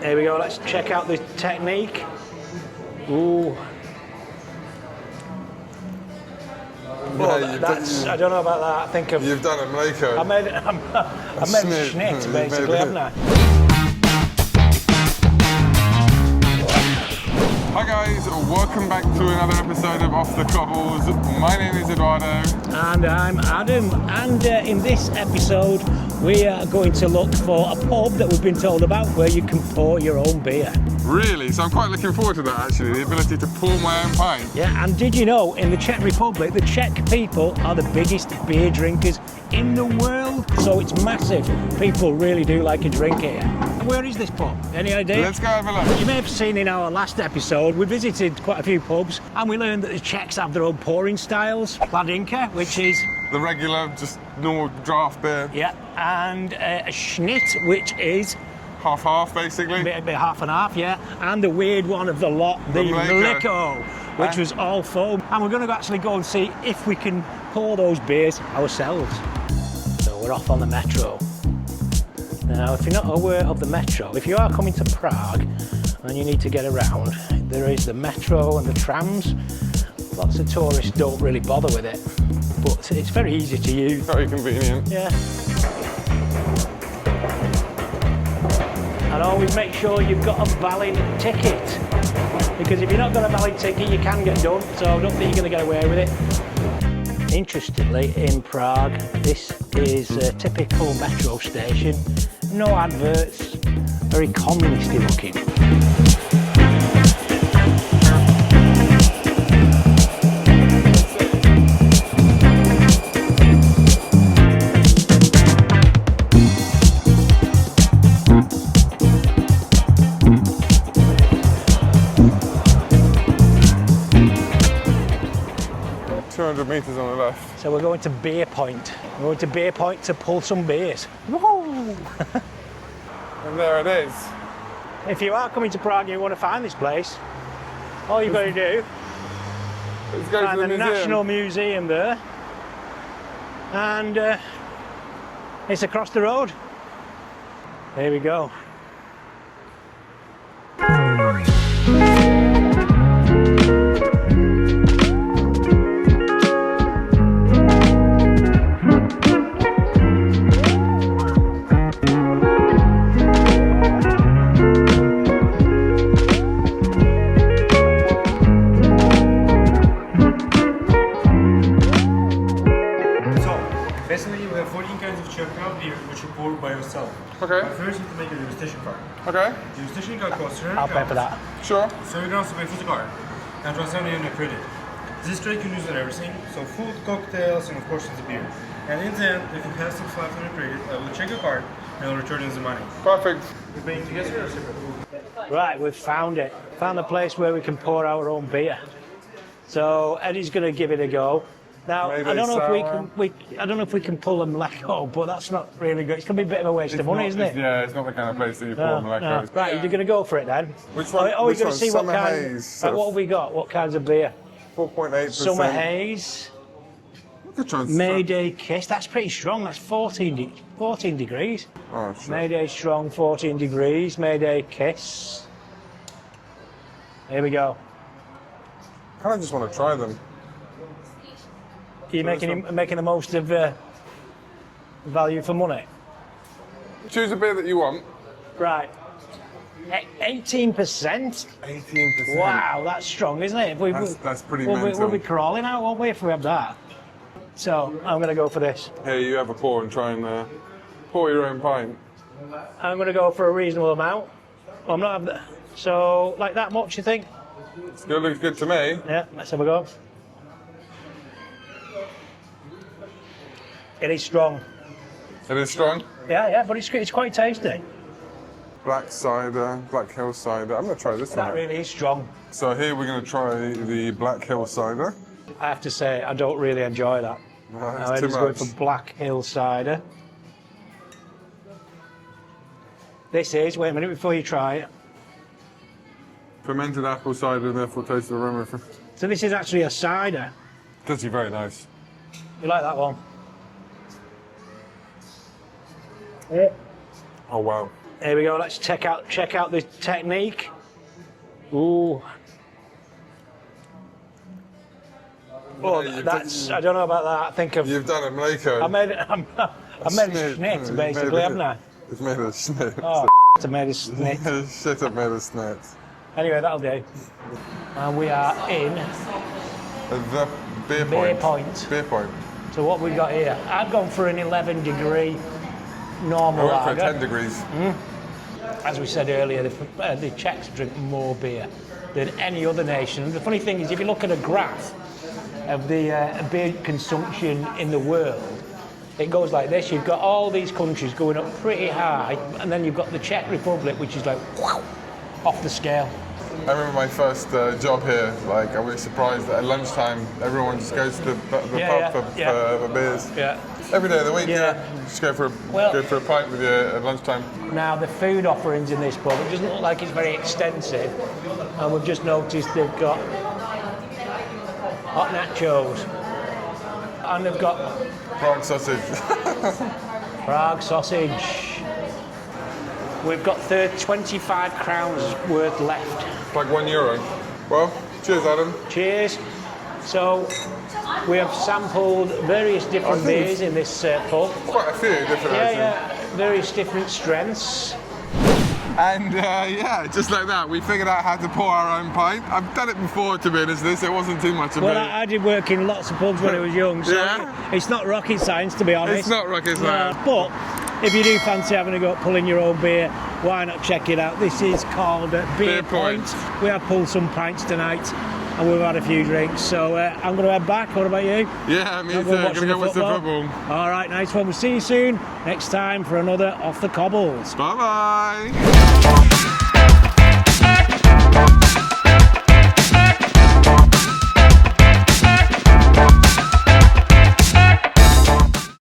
Here we go, let's check out the technique. Ooh. Well, I don't know about that. I think you've done a Mleko. I made a Šnyt, basically, haven't I? Hi guys, welcome back to another episode of Off the Cobbles. My name is Eduardo. And I'm Adam. And in this episode, we are going to look for a pub that we've been told about where you can pour your own beer. Really? So I'm quite looking forward to that actually, the ability to pour my own pint. Yeah, and did you know in the Czech Republic, the Czech people are the biggest beer drinkers in the world? So it's massive. People really do like a drink here. Where is this pub? Any idea? Let's go have a look. You may have seen in our last episode, we visited quite a few pubs and we learned that the Czechs have their own pouring styles. Hladinka, which is... the regular, just normal draft beer. Yeah, and a Šnyt, which is... half-half, basically. A bit half and half, yeah. And the weird one of the lot, the Mleko, which was all foam. And we're going to actually go and see if we can pour those beers ourselves. So we're off on the metro. Now, if you're not aware of the metro, if you are coming to Prague and you need to get around, there is the metro and the trams. Lots of tourists don't really bother with it, but it's very easy to use. Very convenient. Yeah. And always make sure you've got a valid ticket, because if you've not got a valid ticket, you can get done, so I don't think you're going to get away with it. Interestingly, in Prague, this is a typical metro station. No adverts, very communisty looking. 200 metres on the left. So we're going to Beer Point. We're going to Beer Point to pull some beers. Woo! And there it is. If you are coming to Prague and you want to find this place, all you've got to do is go find to the museum. National Museum there, and it's across the road. There we go. Basically, we have 14 kinds of Czech beer which you pour by yourself. Okay. But first, you have to make a registration card. Okay. The registration card costs 300 I'll pay for that. Sure. So you can also pay for the card. And transfer in a credit. This tray you can use on everything. So food, cocktails, and of course it's a beer. And in the end, if you have some left on your credit, I will check your card and I'll return you the money. Perfect. You're paying together or separate? Right, we've found it. Found a place where we can pour our own beer. So Eddie's going to give it a go. Now, I don't know if we can pull a Mleko, but that's not really good. It's going to be a bit of a waste of money, isn't it? Yeah, it's not the kind of place that you pour Mleko. No. Right, you're going to go for it then? Which one? Oh, Which you're going one? to see Summer what kind. haze. Right, what have we got? What kinds of beer? 4.8%. Summer haze. Mayday Kiss. That's pretty strong. That's 14 degrees. Oh, shit. Mayday strong, 14 degrees. Mayday Kiss. Here we go. I kind of just want to try them. You're making the most of value for money. Choose a beer that you want. Right. 18%? 18%. Wow, that's strong, isn't it? That's pretty mental. We'll be crawling out, won't we, if we have that? So, I'm going to go for this. Here, you have a pour and try and pour your own pint. I'm going to go for a reasonable amount. I'm not having that. So, like that much, you think? It looks good to me. Yeah, let's have a go. It is strong. It is strong. Yeah, but it's quite tasty. Black cider, Black Hill cider. I'm going to try this one. That really is strong. So here we're going to try the Black Hill cider. I have to say, I don't really enjoy that. No, Now it's too Eddie's going much. for Black Hill cider. This is, wait a minute before you try it. Fermented apple cider and therefore taste the aroma. So this is actually a cider. Does be very nice. You like that one? Yeah. Oh wow. Here we go. Let's check out the technique. Ooh. Oh, that's. I don't know about that. I think I've. You've done a Mleko. I made a Schnit, basically, haven't I? It's made a Schnit. Oh, I made a Schnit. Shit, I've made a Schnit. Anyway, that'll do. And we are in The beer point. Beer point. So what we've got here, I've gone for an 11-degree normal I went for lager. 10 degrees. As we said earlier, the Czechs drink more beer than any other nation. And the funny thing is, if you look at a graph of the beer consumption in the world, it goes like this. You've got all these countries going up pretty high, and then you've got the Czech Republic, which is like off the scale. I remember my first job here, like I was surprised that at lunchtime everyone just goes to the pub for beers. Yeah. Every day of the week, Yeah. just go for a pint with you at lunchtime. Now the food offerings in this pub, it doesn't look like it's very extensive, and we've just noticed they've got hot nachos, and they've got Prague sausage. Prague sausage. We've got 25 crowns worth left. Like €1. Well, cheers, Adam. Cheers. So we have sampled various different beers in this pub. Quite a few different items. Various different strengths. And just like that, we figured out how to pour our own pint. I've done it before, to be honest. It wasn't too much of it. Well, I did work in lots of pubs when I was young, so it's not rocket science, to be honest. It's not rocket science. But if you do fancy having a go at pulling your own beer, why not check it out? This is called Beer Point. We have pulled some pints tonight, and we've had a few drinks. So I'm going to head back. What about you? Yeah, me too. Going to go watch the football. All right, nice one. We'll see you soon next time for another Off the Cobbles. Bye-bye.